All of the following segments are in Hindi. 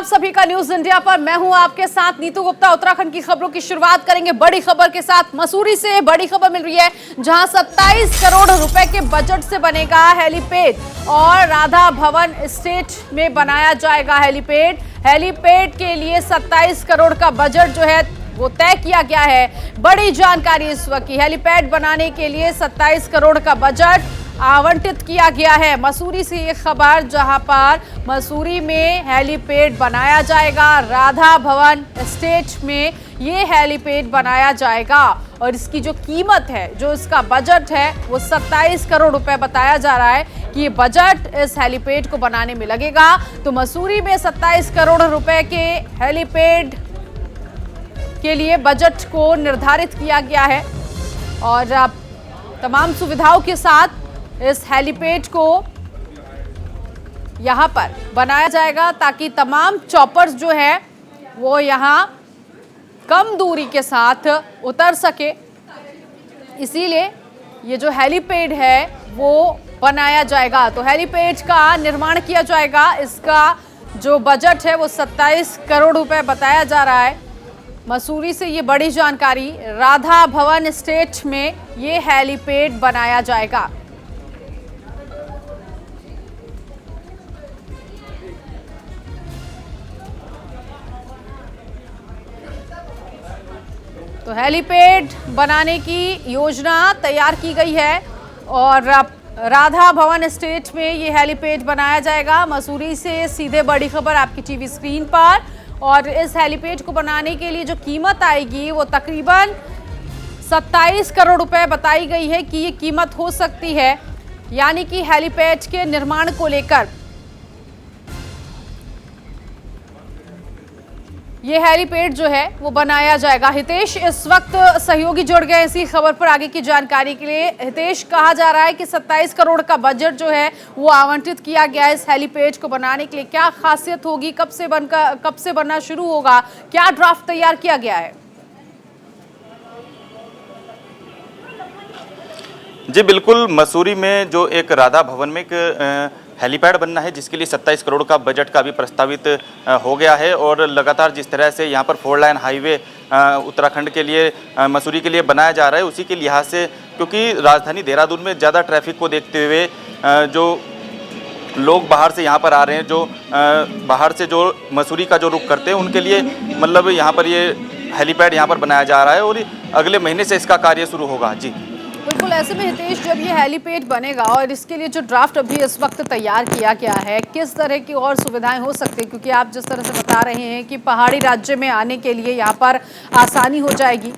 सभी का न्यूज इंडिया पर। मैं हूं आपके साथ नीतू गुप्ता। उत्तराखंड की खबरों की शुरुआत करेंगे बड़ी खबर के साथ। मसूरी से बड़ी खबर मिल रही है, जहां 27 करोड़ रुपए के बजट से बनेगा हेलीपैड और राधा भवन एस्टेट में बनाया जाएगा हेलीपैड। हेलीपैड के लिए 27 करोड़ का बजट जो है वो तय किया गया है। बड़ी जानकारी इस वक्त की, हेलीपैड बनाने के लिए 27 करोड़ का बजट आवंटित किया गया है। मसूरी से ये खबर, जहां पर मसूरी में हेलीपैड बनाया जाएगा, राधा भवन एस्टेट में ये हेलीपैड बनाया जाएगा और इसकी जो कीमत है, जो इसका बजट है, वो 27 करोड़ रुपए बताया जा रहा है कि ये बजट इस हेलीपैड को बनाने में लगेगा। तो मसूरी में 27 करोड़ रुपए के हेलीपैड के लिए बजट को निर्धारित किया गया है और अब तमाम सुविधाओं के साथ इस हेलीपैड को यहां पर बनाया जाएगा ताकि तमाम चॉपर्स जो है वो यहां कम दूरी के साथ उतर सके। इसीलिए ये जो हेलीपैड है वो बनाया जाएगा। तो हेलीपैड का निर्माण किया जाएगा। इसका जो बजट है वो 27 करोड़ रुपए बताया जा रहा है। मसूरी से ये बड़ी जानकारी, राधा भवन एस्टेट में ये हेलीपैड बनाया जाएगा। तो हेलीपैड बनाने की योजना तैयार की गई है और राधा भवन एस्टेट में ये हेलीपैड बनाया जाएगा। मसूरी से सीधे बड़ी खबर आपकी टीवी स्क्रीन पर। और इस हेलीपैड को बनाने के लिए जो कीमत आएगी वो तकरीबन 27 करोड़ रुपए बताई गई है कि ये कीमत हो सकती है, यानी कि हेलीपैड के निर्माण को लेकर ये हेलीपैड जो है वो बनाया जाएगा। हितेश इस वक्त सहयोगी जुड़ गए इसी खबर पर आगे की जानकारी के लिए। हितेश, कहा जा रहा है कि 27 करोड़ का बजट जो है वो आवंटित किया गया है इस हेलीपैड को बनाने के लिए। क्या खासियत होगी, कब से बनना शुरू होगा, क्या ड्राफ्ट तैयार किया गया है? जी बिल्कुल, मसूरी में जो एक राधा भवन में एक हेलीपैड बनना है, जिसके लिए 27 करोड़ का बजट का भी प्रस्तावित हो गया है। और लगातार जिस तरह से यहाँ पर 4 लाइन हाईवे उत्तराखंड के लिए, मसूरी के लिए बनाया जा रहा है, उसी के लिहाज से, क्योंकि राजधानी देहरादून में ज़्यादा ट्रैफिक को देखते हुए जो लोग बाहर से यहाँ पर आ रहे हैं, जो बाहर से जो मसूरी का जो रुख करते हैं, उनके लिए मतलब यहाँ पर ये हेलीपैड यहाँ पर बनाया जा रहा है और अगले महीने से इसका कार्य शुरू होगा। जी बिल्कुल, ऐसे में हितेश, जब ये हेलीपैड बनेगा और इसके लिए जो ड्राफ्ट अभी इस वक्त तैयार किया गया है, किस तरह की और सुविधाएं हो सकती हैं? क्योंकि आप जिस तरह से बता रहे हैं कि पहाड़ी राज्य में आने के लिए यहाँ पर आसानी हो जाएगी।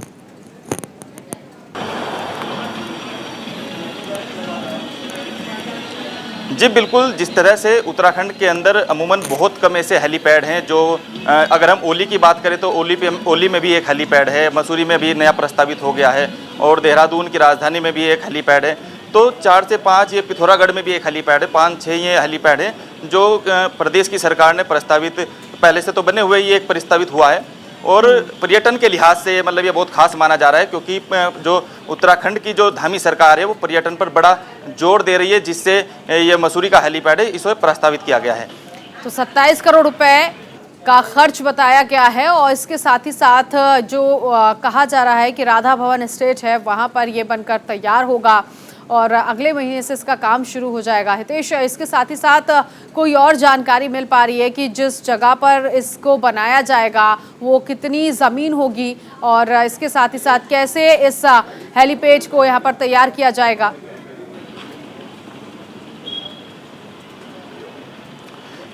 जी बिल्कुल, जिस तरह से उत्तराखंड के अंदर अमूमन बहुत कम ऐसे हेलीपैड हैं जो, अगर हम ओली की बात करें तो ओली में भी एक हेलीपैड है, मसूरी में भी नया प्रस्तावित हो गया है और देहरादून की राजधानी में भी एक हेलीपैड है। तो 4 से 5 ये पिथौरागढ़ में भी एक हेलीपैड है, 5-6 ये हेलीपैड है जो प्रदेश की सरकार ने प्रस्तावित, पहले से तो बने हुए, ये एक प्रस्तावित हुआ है। और पर्यटन के लिहाज से मतलब ये बहुत खास माना जा रहा है, क्योंकि जो उत्तराखंड की जो धामी सरकार है वो पर्यटन पर बड़ा जोर दे रही है, जिससे ये मसूरी का हेलीपैड है इसे प्रस्तावित किया गया है। तो 27 करोड़ रुपए का खर्च बताया गया है और इसके साथ ही साथ जो कहा जा रहा है कि राधा भवन एस्टेट है वहां पर ये बनकर तैयार होगा और अगले महीने से इसका काम शुरू हो जाएगा। हितेश, इसके साथ ही साथ कोई और जानकारी मिल पा रही है कि जिस जगह पर इसको बनाया जाएगा वो कितनी ज़मीन होगी और इसके साथ ही साथ कैसे इस हेलीपैड को यहाँ पर तैयार किया जाएगा?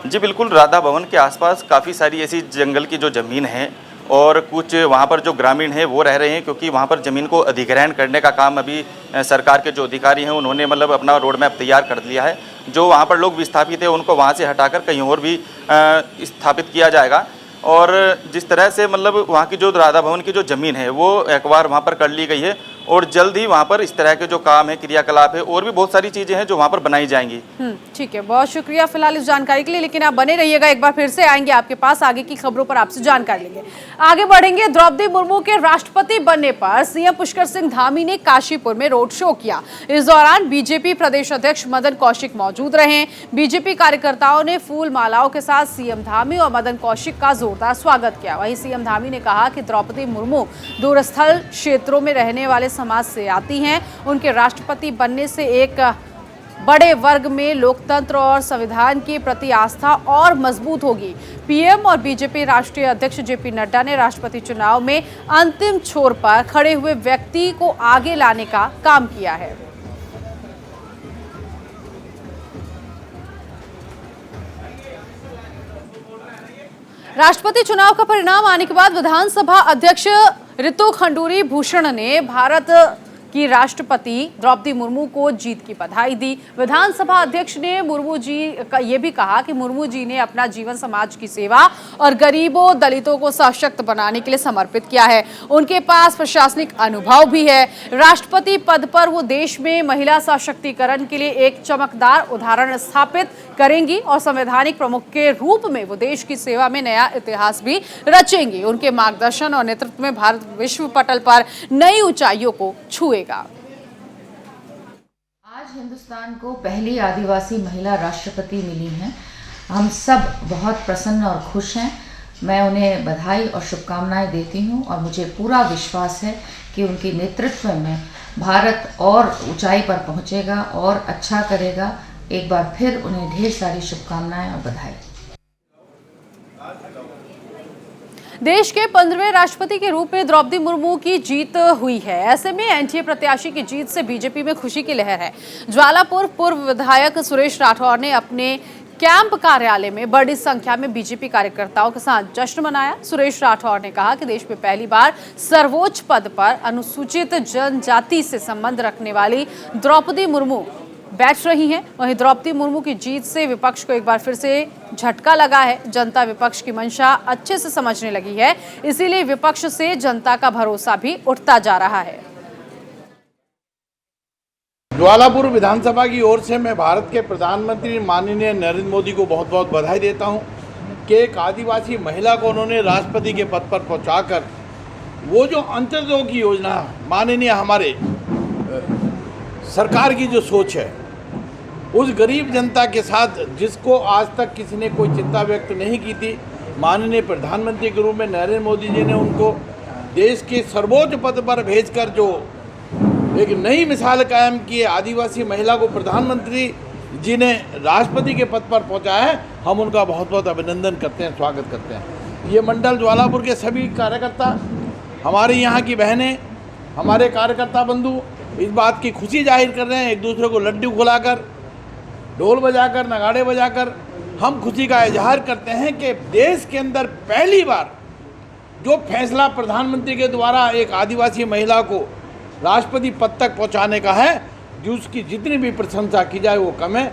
जी बिल्कुल, राधा भवन के आसपास काफ़ी सारी ऐसी जंगल की जो ज़मीन है और कुछ वहाँ पर जो ग्रामीण हैं वो रह रहे हैं, क्योंकि वहाँ पर ज़मीन को अधिग्रहण करने का काम अभी सरकार के जो अधिकारी हैं उन्होंने मतलब अपना रोड मैप तैयार कर लिया है। जो वहाँ पर लोग विस्थापित हैं उनको वहाँ से हटाकर कहीं और भी स्थापित किया जाएगा। और जिस तरह से मतलब वहाँ की जो राधा भवन की जो ज़मीन है वो एक्वायर वहाँ पर कर ली गई है और जल्द ही वहाँ पर इस तरह के जो काम है, क्रियाकलाप है और भी बहुत सारी चीज़ें हैं जो वहाँ पर बनाई जाएंगी। ठीक है, बहुत शुक्रिया फिलहाल इस जानकारी के लिए, लेकिन आप बने रहिएगा, एक बार फिर से आएंगे आपके पास, आगे की खबरों पर आपसे जानकारी लेंगे। आगे बढ़ेंगे। द्रौपदी मुर्मू के राष्ट्रपति बनने पर सीएम पुष्कर सिंह धामी ने काशीपुर में रोड शो किया। इस दौरान बीजेपी प्रदेश अध्यक्ष मदन कौशिक मौजूद रहे। बीजेपी कार्यकर्ताओं ने फूल मालाओं के साथ सीएम धामी और मदन कौशिक का जोरदार स्वागत किया। वहीं सीएम धामी ने कहा कि द्रौपदी मुर्मू दूरस्थल क्षेत्रों में रहने वाले समाज से आती हैं। उनके राष्ट्रपति बनने से एक बड़े वर्ग में लोकतंत्र और संविधान के प्रति आस्था और मजबूत होगी। पीएम और बीजेपी राष्ट्रीय अध्यक्ष जेपी नड्डा ने राष्ट्रपति चुनाव में अंतिम छोर पर खड़े हुए व्यक्ति को आगे लाने का काम किया है। राष्ट्रपति चुनाव का परिणाम आने के बाद विधानसभा अध्यक्ष ऋतु खंडूरी भूषण ने भारत की राष्ट्रपति द्रौपदी मुर्मू को जीत की बधाई दी। विधानसभा अध्यक्ष ने मुर्मू जी का ये भी कहा कि मुर्मू जी ने अपना जीवन समाज की सेवा और गरीबों दलितों को सशक्त बनाने के लिए समर्पित किया है। उनके पास प्रशासनिक अनुभव भी है। राष्ट्रपति पद पर वो देश में महिला सशक्तिकरण के लिए एक चमकदार उदाहरण स्थापित करेंगी और संवैधानिक प्रमुख के रूप में वो देश की सेवा में नया इतिहास भी रचेंगी। उनके मार्गदर्शन और नेतृत्व में भारत विश्व पटल पर नई ऊंचाइयों को छुएगा। आज हिंदुस्तान को पहली आदिवासी महिला राष्ट्रपति मिली हैं। हम सब बहुत प्रसन्न और खुश हैं। मैं उन्हें बधाई और शुभकामनाएं देती हूं और मुझे पूरा विश्वास है कि उनके नेतृत्व में भारत और ऊंचाई पर पहुंचेगा और अच्छा करेगा। एक बार फिर उन्हें ढेर सारी शुभकामनाएं और बधाई। देश के 15वें राष्ट्रपति के रूप में द्रौपदी मुर्मू की जीत हुई है। ऐसे में एनडीए प्रत्याशी की जीत से बीजेपी में खुशी की लहर है। ज्वालापुर पूर्व विधायक सुरेश राठौर ने अपने कैंप कार्यालय में बड़ी संख्या में बीजेपी कार्यकर्ताओं के साथ जश्न मनाया। सुरेश राठौर ने कहा कि देश में पहली बार सर्वोच्च पद पर अनुसूचित जनजाति से संबंध रखने वाली द्रौपदी मुर्मू बैठ रही हैं। वहीं द्रौपदी मुर्मू की जीत से विपक्ष को एक बार फिर से झटका लगा है। जनता विपक्ष की मंशा अच्छे से समझने लगी है, इसीलिए विपक्ष से जनता का भरोसा भी उठता जा रहा है। ज्वालापुर विधानसभा की ओर से मैं भारत के प्रधानमंत्री माननीय नरेंद्र मोदी को बहुत बहुत बधाई देता हूं कि एक आदिवासी महिला को उन्होंने राष्ट्रपति के पद पर पहुंचाकर वो जो अंत्योदय की योजना माननीय हमारे सरकार की जो सोच है उस गरीब जनता के साथ जिसको आज तक किसी ने कोई चिंता व्यक्त नहीं की थी, माननीय प्रधानमंत्री के रूप में नरेंद्र मोदी जी ने उनको देश के सर्वोच्च पद पर भेजकर जो एक नई मिसाल कायम की है, आदिवासी महिला को प्रधानमंत्री जी ने राष्ट्रपति के पद पर पहुंचाया है। हम उनका बहुत बहुत अभिनंदन करते हैं, स्वागत करते हैं। ये मंडल ज्वालापुर के सभी कार्यकर्ता, हमारे यहाँ की बहनें, हमारे कार्यकर्ता बंधु इस बात की खुशी जाहिर कर रहे हैं। एक दूसरे को लड्डू खिलाकर, ढोल बजाकर, नगाड़े बजाकर हम खुशी का इजहार करते हैं कि देश के अंदर पहली बार जो फैसला प्रधानमंत्री के द्वारा एक आदिवासी महिला को राष्ट्रपति पद तक पहुंचाने का है, जिसकी जितनी भी प्रशंसा की जाए वो कम है।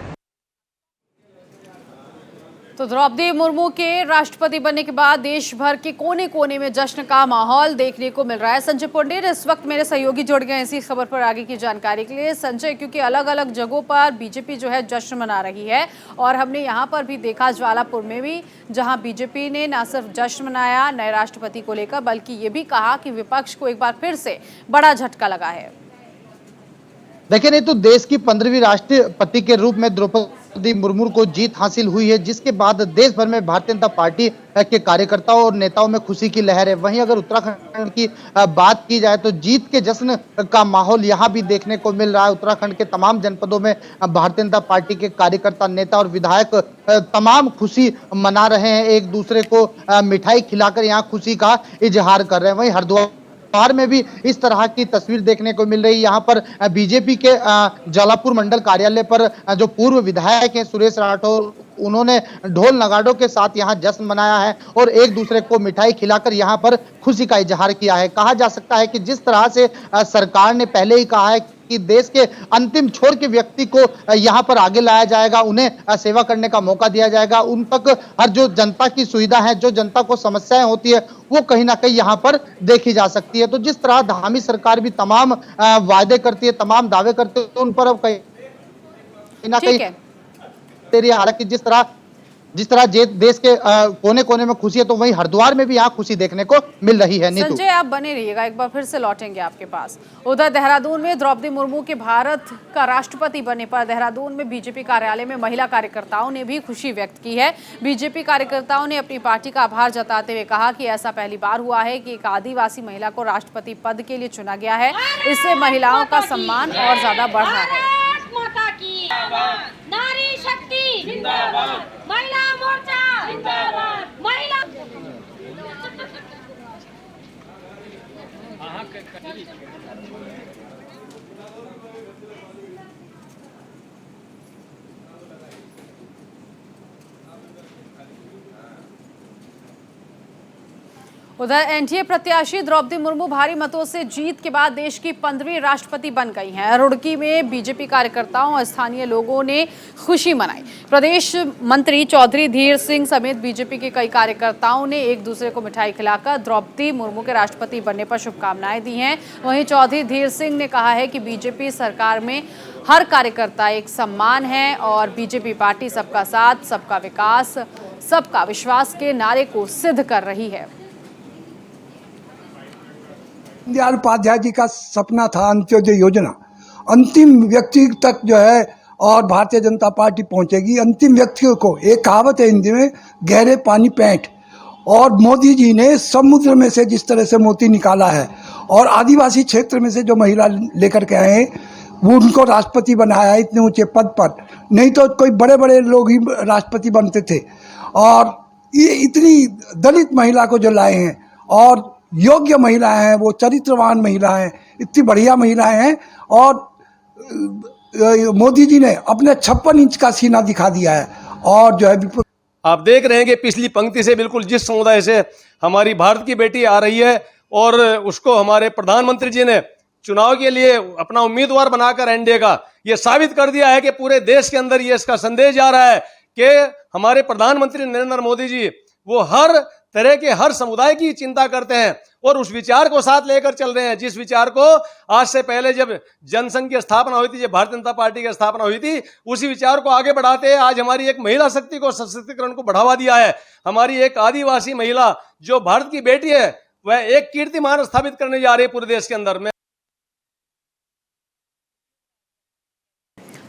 तो द्रौपदी मुर्मू के राष्ट्रपति बनने के बाद देश भर के कोने कोने में जश्न का माहौल देखने को मिल रहा है। संजय पुंडेर इस वक्त मेरे सहयोगी जुड़ गए इसी खबर पर आगे की जानकारी के लिए। संजय, क्योंकि अलग अलग जगहों पर बीजेपी जो है जश्न मना रही है और हमने यहाँ पर भी देखा ज्वालापुर में भी, जहाँ बीजेपी ने न सिर्फ जश्न मनाया नए राष्ट्रपति को लेकर, बल्कि ये भी कहा कि विपक्ष को एक बार फिर से बड़ा झटका लगा है। देखिए, नहीं तो देश की 15वीं राष्ट्रपति के रूप में द्रौपदी मुर्मू को जीत हासिल हुई है, जिसके बाद देश भर में भारतीय जनता पार्टी के कार्यकर्ताओं और नेताओं में खुशी की लहर है। वहीं अगर उत्तराखंड की बात की जाए तो जीत के जश्न का माहौल यहां भी देखने को मिल रहा है। उत्तराखंड के तमाम जनपदों में भारतीय जनता पार्टी के कार्यकर्ता, नेता और विधायक तमाम खुशी मना रहे हैं, एक दूसरे को मिठाई खिलाकर यहाँ खुशी का इजहार कर रहे हैं। वहीं हरिद्वार में भी इस तरह की तस्वीर देखने को मिल रही है। यहाँ पर बीजेपी के ज्वालापुर मंडल कार्यालय पर जो पूर्व विधायक हैं सुरेश राठौर, उन्होंने ढोल नगाड़ों के साथ यहाँ जश्न मनाया है और एक दूसरे को मिठाई खिलाकर यहाँ पर खुशी का इजहार किया है। कहा जा सकता है कि जिस तरह से सरकार ने पहले ही कहा है कि देश के अंतिम छोर के व्यक्ति को यहाँ पर आगे लाया जाएगा, उन्हें सेवा करने का मौका दिया जाएगा, उन तक हर जो जनता की सुविधा है, जो जनता को समस्याएं होती है, वो कहीं ना कहीं यहाँ पर देखी जा सकती है। तो जिस तरह धामी सरकार भी तमाम वायदे करती है, तमाम दावे करते हैं, उन पर अब कहीं ना कहीं तेरी, हालांकि जिस तरह देश के कोने कोने में खुशी है, तो वहीं हरिद्वार में भी यहाँ खुशी देखने को मिल रही है। नीतू, संजय आप बने रहिएगा, एक बार फिर से लौटेंगे आपके पास। उधर देहरादून में द्रौपदी मुर्मू के भारत का राष्ट्रपति बनने पर देहरादून में बीजेपी कार्यालय में महिला कार्यकर्ताओं ने भी खुशी व्यक्त की है। बीजेपी कार्यकर्ताओं ने अपनी पार्टी का आभार जताते हुए कहा कि ऐसा पहली बार हुआ है कि एक आदिवासी महिला को राष्ट्रपति पद के लिए चुना गया है। इससे महिलाओं का सम्मान और ज्यादा बढ़ रहा है। नारी शक्ति जिंदाबाद, महिला मोर्चा जिंदाबाद, महिला उधर एनडीए प्रत्याशी द्रौपदी मुर्मू भारी मतों से जीत के बाद देश की 15वीं राष्ट्रपति बन गई हैं। रुड़की में बीजेपी कार्यकर्ताओं और स्थानीय लोगों ने खुशी मनाई। प्रदेश मंत्री चौधरी धीर सिंह समेत बीजेपी के कई कार्यकर्ताओं ने एक दूसरे को मिठाई खिलाकर द्रौपदी मुर्मू के राष्ट्रपति बनने पर शुभकामनाएं दी हैं। वहीं चौधरी धीर सिंह ने कहा है कि बीजेपी सरकार में हर कार्यकर्ता एक सम्मान है और बीजेपी पार्टी सबका साथ, सबका विकास, सबका विश्वास के नारे को सिद्ध कर रही है। दीनदयाल उपाध्याय जी का सपना था अंत्योदय योजना, अंतिम व्यक्ति तक जो है, और भारतीय जनता पार्टी पहुंचेगी अंतिम व्यक्तियों को। एक कहावत है हिंदी में, गहरे पानी पैंठ, और मोदी जी ने समुद्र में से जिस तरह से मोती निकाला है और आदिवासी क्षेत्र में से जो महिला लेकर के आए वो उनको राष्ट्रपति बनाया है इतने ऊंचे पद पर। नहीं तो कोई बड़े बड़े लोग ही राष्ट्रपति बनते थे, और ये इतनी दलित महिला को जो लाए हैं और योग्य महिलाएं हैं, वो चरित्रवान महिलाएं हैं, इतनी बढ़िया महिलाएं हैं। और मोदी जी ने अपने 56 इंच का सीना दिखा दिया है। और जो है आप देख रहे हैं कि पिछली पंक्ति से बिल्कुल जिस समुदाय से हमारी भारत की बेटी आ रही है और उसको हमारे प्रधानमंत्री जी ने चुनाव के लिए अपना उम्मीदवार बनाकर एनडीए का ये साबित कर दिया है कि पूरे देश के अंदर ये इसका संदेश जा रहा है कि हमारे प्रधानमंत्री नरेंद्र मोदी जी वो हर तरह के हर समुदाय की चिंता करते हैं और उस विचार को साथ लेकर चल रहे हैं, जिस विचार को आज से पहले जब जनसंघ की स्थापना हुई थी, जब भारतीय जनता पार्टी की स्थापना हुई थी, उसी विचार को आगे बढ़ाते हैं आज हमारी एक महिला शक्ति को, सशक्तिकरण को बढ़ावा दिया है। हमारी एक आदिवासी महिला जो भारत की बेटी है वह एक कीर्तिमान स्थापित करने जा रही है पूरे देश के अंदर।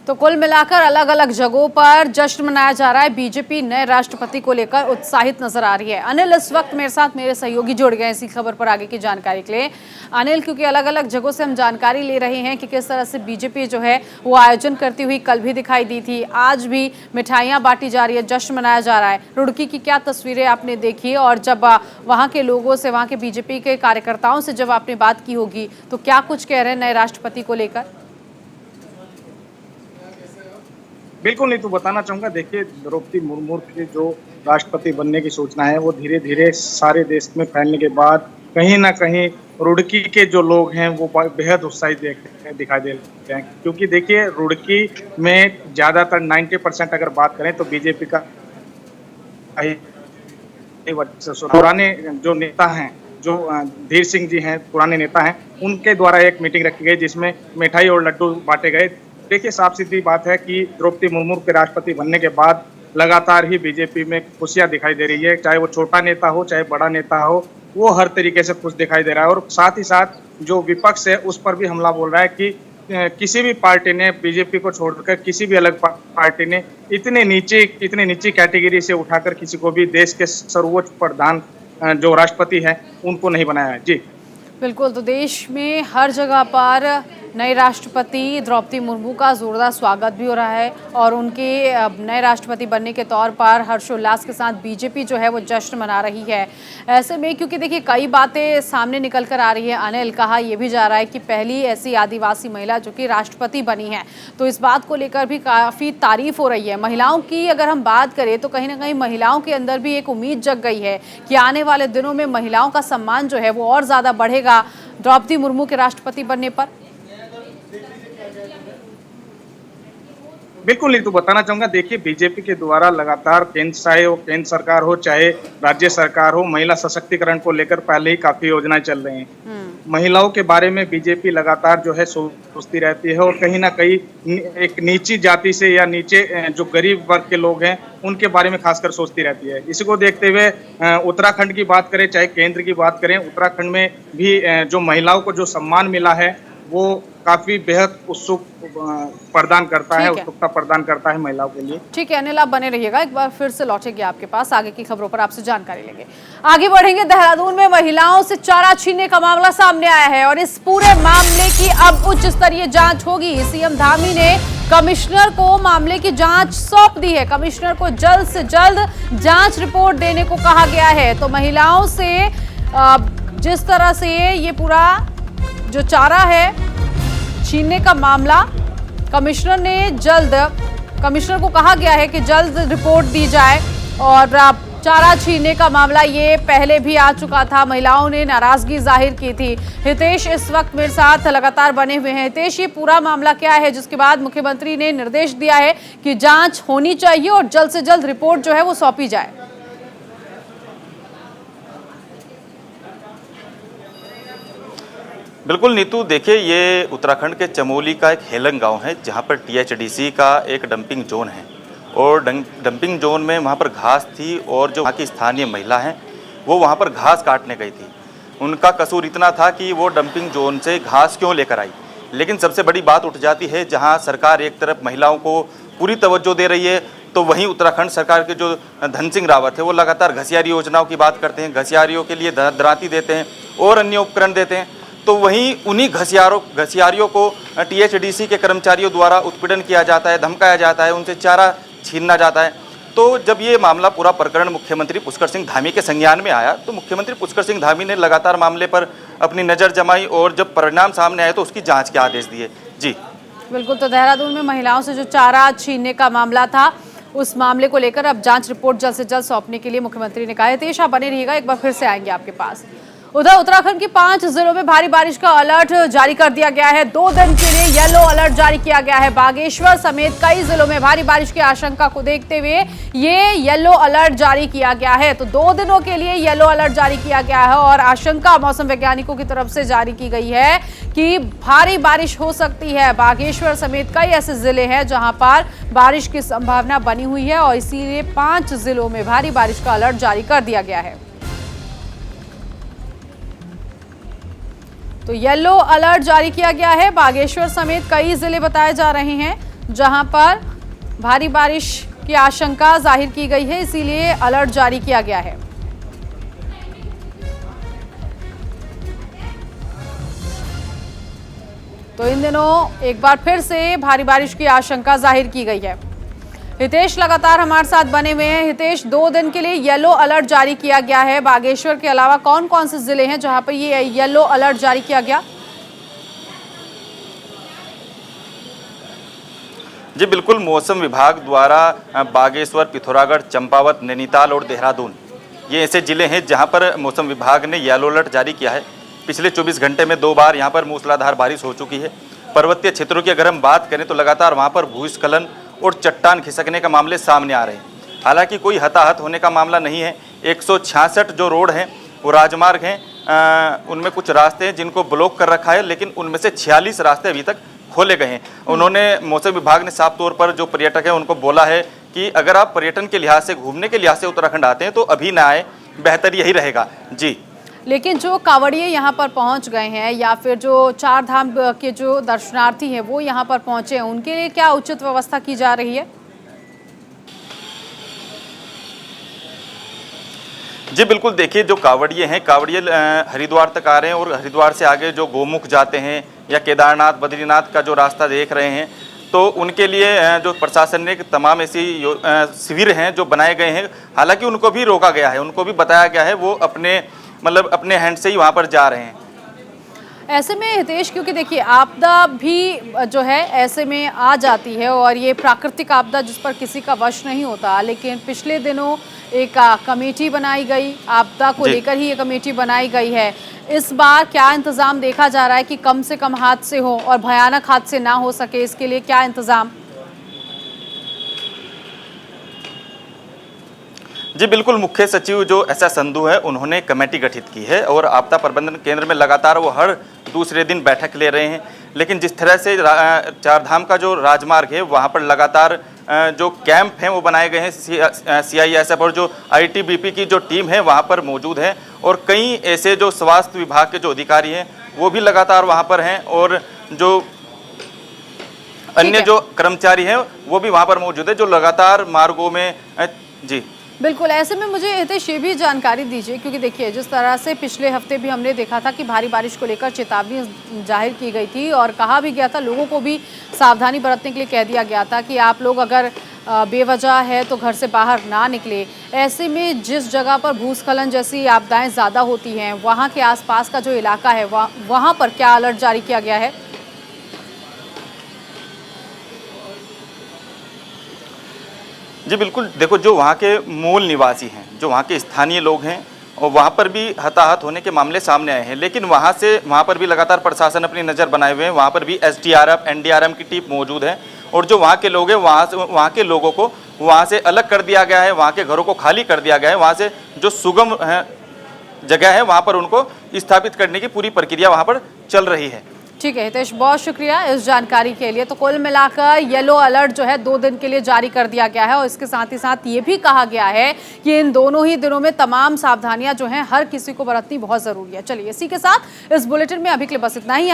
तो कुल मिलाकर अलग अलग जगहों पर जश्न मनाया जा रहा है। बीजेपी नए राष्ट्रपति को लेकर उत्साहित नजर आ रही है। अनिल इस वक्त मेरे साथ मेरे सहयोगी जुड़ गए इसी खबर पर आगे की जानकारी के लिए। अनिल, क्योंकि अलग अलग जगहों से हम जानकारी ले रहे हैं कि किस तरह से बीजेपी जो है वो आयोजन करती हुई कल भी दिखाई दी थी, आज भी मिठाइयाँ बांटी जा रही है, जश्न मनाया जा रहा है। रुड़की की क्या तस्वीरें आपने देखी और जब वहाँ के लोगों से, वहाँ के बीजेपी के कार्यकर्ताओं से जब आपने बात की होगी तो क्या कुछ कह रहे हैं नए राष्ट्रपति को लेकर? बिल्कुल नहीं, तो बताना चाहूँगा, देखिए द्रौपदी मुर्मू के जो राष्ट्रपति बनने की सूचना है वो धीरे धीरे सारे देश में फैलने के बाद कहीं ना कहीं रुड़की के जो लोग हैं वो बेहद उत्साहित दिखाई दे रहे हैं। क्योंकि देखिए रुड़की में ज़्यादातर 90% अगर बात करें तो बीजेपी का पुराने जो नेता हैं, जो धीर सिंह जी हैं, पुराने नेता हैं, उनके द्वारा एक मीटिंग रखी गई जिसमें मिठाई और लड्डू बांटे गए। देखिए साफ सीधी बात है कि द्रौपदी मुर्मू के राष्ट्रपति बनने के बाद लगातार ही बीजेपी में खुशियां दिखाई दे रही है, चाहे वो छोटा नेता हो चाहे बड़ा नेता हो, वो हर तरीके से खुश दिखाई दे रहा है। और साथ ही साथ जो विपक्ष है उस पर भी हमला बोल रहा है कि किसी भी पार्टी ने बीजेपी को छोड़कर किसी भी अलग पार्टी ने इतनी नीची कैटेगरी से उठाकर किसी को भी देश के सर्वोच्च प्रधान जो राष्ट्रपति है उनको नहीं बनाया है। जी बिल्कुल, तो देश में हर जगह पर नए राष्ट्रपति द्रौपदी मुर्मू का जोरदार स्वागत भी हो रहा है और उनके नए राष्ट्रपति बनने के तौर पर हर्षोल्लास के साथ बीजेपी जो है वो जश्न मना रही है। ऐसे में क्योंकि देखिए कई बातें सामने निकल कर आ रही है। अनिल, कहा यह भी जा रहा है कि पहली ऐसी आदिवासी महिला जो कि राष्ट्रपति बनी है, तो इस बात को लेकर भी काफ़ी तारीफ हो रही है। महिलाओं की अगर हम बात करें तो कहीं ना कहीं महिलाओं के अंदर भी एक उम्मीद जग गई है कि आने वाले दिनों में महिलाओं का सम्मान जो है वो और ज़्यादा बढ़ेगा द्रौपदी मुर्मू के राष्ट्रपति बनने पर। बिल्कुल नीतू, बताना चाहूंगा, देखिए बीजेपी के द्वारा लगातार चाहे वो केंद्र सरकार हो चाहे राज्य सरकार हो, महिला सशक्तिकरण को लेकर पहले ही काफी योजनाएं चल रही हैं। महिलाओं के बारे में बीजेपी लगातार जो है सोचती रहती है और कहीं ना कहीं एक नीची जाति से या नीचे जो गरीब वर्ग के लोग हैं उनके बारे में खासकर सोचती रहती है। इसी को देखते हुए उत्तराखंड की बात करें चाहे केंद्र की बात करें, उत्तराखंड में भी जो महिलाओं को जो सम्मान मिला है वो काफी बेहद उत्सुक प्रदान करता है, उत्सुकता प्रदान करता है महिलाओं के लिए। ठीक है अनिल, आप बने रहिएगा, एक बार फिर से लौटेंगे आपके पास, आगे की खबरों पर आपसे जानकारी लेंगे। आगे बढ़ेंगे। देहरादून में महिलाओं से चारा छीनने का मामला सामने आया है और इस पूरे मामले की अब उच्च स्तरीय जांच होगी। सीएम धामी ने कमिश्नर को मामले की जांच सौंप दी है। कमिश्नर को जल्द से जल्द जांच रिपोर्ट देने को कहा गया है। तो महिलाओं से जिस तरह से ये पूरा जो चारा है छीनने का मामला, कमिश्नर को कहा गया है कि जल्द रिपोर्ट दी जाए। और चारा छीनने का मामला ये पहले भी आ चुका था, महिलाओं ने नाराजगी जाहिर की थी। हितेश इस वक्त मेरे साथ लगातार बने हुए हैं। हितेश, ये पूरा मामला क्या है जिसके बाद मुख्यमंत्री ने निर्देश दिया है कि जांच होनी चाहिए और जल्द से जल्द रिपोर्ट जो है वो सौंपी जाए? बिल्कुल नीतू, देखिए ये उत्तराखंड के चमोली का एक हेलंग गांव है जहां पर टीएचडीसी का एक डंपिंग जोन है और डंपिंग जोन में वहां पर घास थी और जो वहां की स्थानीय महिला हैं वो वहां पर घास काटने गई थी। उनका कसूर इतना था कि वो डंपिंग जोन से घास क्यों लेकर आई। लेकिन सबसे बड़ी बात उठ जाती है, जहाँ सरकार एक तरफ महिलाओं को पूरी तवज्जो दे रही है तो वहीं उत्तराखंड सरकार के जो धन सिंह रावत है वो लगातार घसियारी योजनाओं की बात करते हैं, घसियारियों के लिए दरांती देते हैं और अन्य उपकरण देते हैं। तो वहीं उन्हीं घसियारियों को टीएचडीसी के कर्मचारियों द्वारा उत्पीड़न किया जाता है, धमकाया जाता है, उनसे चारा छीनना जाता है। तो जब ये मामला पूरा प्रकरण मुख्यमंत्री पुष्कर सिंह धामी के संज्ञान में आया तो मुख्यमंत्री पुष्कर सिंह धामी ने लगातार मामले पर अपनी नज़र जमाई और जब परिणाम सामने आए तो उसकी जांच के आदेश दिए। जी बिल्कुल, तो देहरादून में महिलाओं से जो चारा छीनने का मामला था उस मामले को लेकर अब जांच रिपोर्ट जल्द से जल्द सौंपने के लिए मुख्यमंत्री ने कहा है। हितेश, आप बने रहिएगा, एक बार फिर से आएंगे आपके पास। उधर उत्तराखंड के 5 जिलों में भारी बारिश का अलर्ट जारी कर दिया गया है। 2 दिन के लिए येलो अलर्ट जारी किया गया है। बागेश्वर समेत कई जिलों में भारी बारिश की आशंका को देखते हुए ये येलो अलर्ट जारी किया गया है। तो 2 दिनों के लिए येलो अलर्ट जारी किया गया है और आशंका मौसम वैज्ञानिकों की तरफ से जारी की गई है कि भारी बारिश हो सकती है। बागेश्वर समेत कई ऐसे जिले हैं जहां पर बारिश की संभावना बनी हुई है और इसीलिए 5 जिलों में भारी बारिश का अलर्ट जारी कर दिया गया है। तो येलो अलर्ट जारी किया गया है। बागेश्वर समेत कई जिले बताए जा रहे हैं जहां पर भारी बारिश की आशंका जाहिर की गई है, इसीलिए अलर्ट जारी किया गया है। तो इन दिनों एक बार फिर से भारी बारिश की आशंका जाहिर की गई है। हितेश लगातार हमारे साथ बने हुए हैं। हितेश, 2 दिन के लिए येलो अलर्ट जारी किया गया है। बागेश्वर के अलावा कौन कौन से जिले हैं जहां पर ये येलो अलर्ट जारी किया गया? जी बिल्कुल, मौसम विभाग द्वारा बागेश्वर, पिथौरागढ़, चंपावत, नैनीताल और देहरादून ये ऐसे जिले हैं जहां पर मौसम विभाग ने येलो अलर्ट जारी किया है। पिछले 24 घंटे में 2 बार यहां पर मूसलाधार बारिश हो चुकी है। पर्वतीय क्षेत्रों की अगर हम बात करें तो लगातार वहां पर भूस्खलन और चट्टान खिसकने का मामले सामने आ रहे हैं। हालांकि कोई हताहत होने का मामला नहीं है। 166 जो रोड हैं वो राजमार्ग हैं, उनमें कुछ रास्ते हैं जिनको ब्लॉक कर रखा है, लेकिन उनमें से 46 रास्ते अभी तक खोले गए हैं। उन्होंने मौसम विभाग ने साफ तौर पर जो पर्यटक हैं उनको बोला है कि अगर आप पर्यटन के लिहाज से, घूमने के लिहाज से उत्तराखंड आते हैं तो अभी ना आए, बेहतर यही रहेगा। जी, लेकिन जो कांवड़िए यहाँ पर पहुँच गए हैं या फिर जो 4 धाम के जो दर्शनार्थी हैं वो यहाँ पर पहुँचे हैं, उनके लिए क्या उचित व्यवस्था की जा रही है? जी बिल्कुल, देखिए जो कांवड़िए हैं, कांवड़िए हरिद्वार तक आ रहे हैं और हरिद्वार से आगे जो गोमुख जाते हैं या केदारनाथ, बद्रीनाथ का जो रास्ता देख रहे हैं, तो उनके लिए जो प्रशासन ने तमाम ऐसी शिविर हैं जो बनाए गए हैं। हालांकि उनको भी रोका गया है, उनको भी बताया गया है वो अपने हैंड से ही वहाँ पर जा रहे हैं। ऐसे में हितेश, क्योंकि देखिए आपदा भी जो है ऐसे में आ जाती है और ये प्राकृतिक आपदा जिस पर किसी का वश नहीं होता, लेकिन पिछले दिनों एक कमेटी बनाई गई, आपदा को लेकर ही ये कमेटी बनाई गई है। इस बार क्या इंतजाम देखा जा रहा है कि कम से कम हादसे हो और भयानक हादसे ना हो सके, इसके लिए क्या इंतजाम? जी बिल्कुल, मुख्य सचिव जो एस एस संधू है उन्होंने कमेटी गठित की है और आपदा प्रबंधन केंद्र में लगातार वो हर दूसरे दिन बैठक ले रहे हैं। लेकिन जिस तरह से चारधाम का जो राजमार्ग है वहाँ पर लगातार जो कैंप हैं वो बनाए गए हैं, CISF और जो ITBP की जो टीम है वहाँ पर मौजूद है और कई ऐसे जो स्वास्थ्य विभाग के जो अधिकारी हैं वो भी लगातार वहाँ पर हैं और जो अन्य जो कर्मचारी हैं वो भी वहाँ पर मौजूद है जो लगातार मार्गों में जी बिल्कुल। ऐसे में मुझे हितेश ये भी जानकारी दीजिए, क्योंकि देखिए जिस तरह से पिछले हफ्ते भी हमने देखा था कि भारी बारिश को लेकर चेतावनी जाहिर की गई थी और कहा भी गया था, लोगों को भी सावधानी बरतने के लिए कह दिया गया था कि आप लोग अगर बेवजह है तो घर से बाहर ना निकले। ऐसे में जिस जगह पर भूस्खलन जैसी आपदाएं ज़्यादा होती हैं वहाँ के आसपास का जो इलाका है वहाँ पर क्या अलर्ट जारी किया गया है? जी बिल्कुल, देखो जो वहाँ के मूल निवासी हैं, जो वहाँ के स्थानीय लोग हैं और वहाँ पर भी हताहत होने के मामले सामने आए हैं, लेकिन वहाँ पर भी लगातार प्रशासन अपनी नज़र बनाए हुए हैं। वहाँ पर भी SDRF NDRM की टीम मौजूद है और जो वहाँ के लोग हैं वहाँ के लोगों को वहाँ से अलग कर दिया गया है, वहाँ के घरों को खाली कर दिया गया है। वहाँ से जो सुगम जगह है वहाँ पर उनको स्थापित करने की पूरी प्रक्रिया वहाँ पर चल रही है। ठीक है हितेश, बहुत शुक्रिया इस जानकारी के लिए। तो कुल मिलाकर येलो अलर्ट जो है 2 दिन के लिए जारी कर दिया गया है और इसके साथ ही साथ ये भी कहा गया है कि इन दोनों ही दिनों में तमाम सावधानियां जो हैं हर किसी को बरतनी बहुत जरूरी है। चलिए इसी के साथ इस बुलेटिन में अभी के लिए बस इतना ही।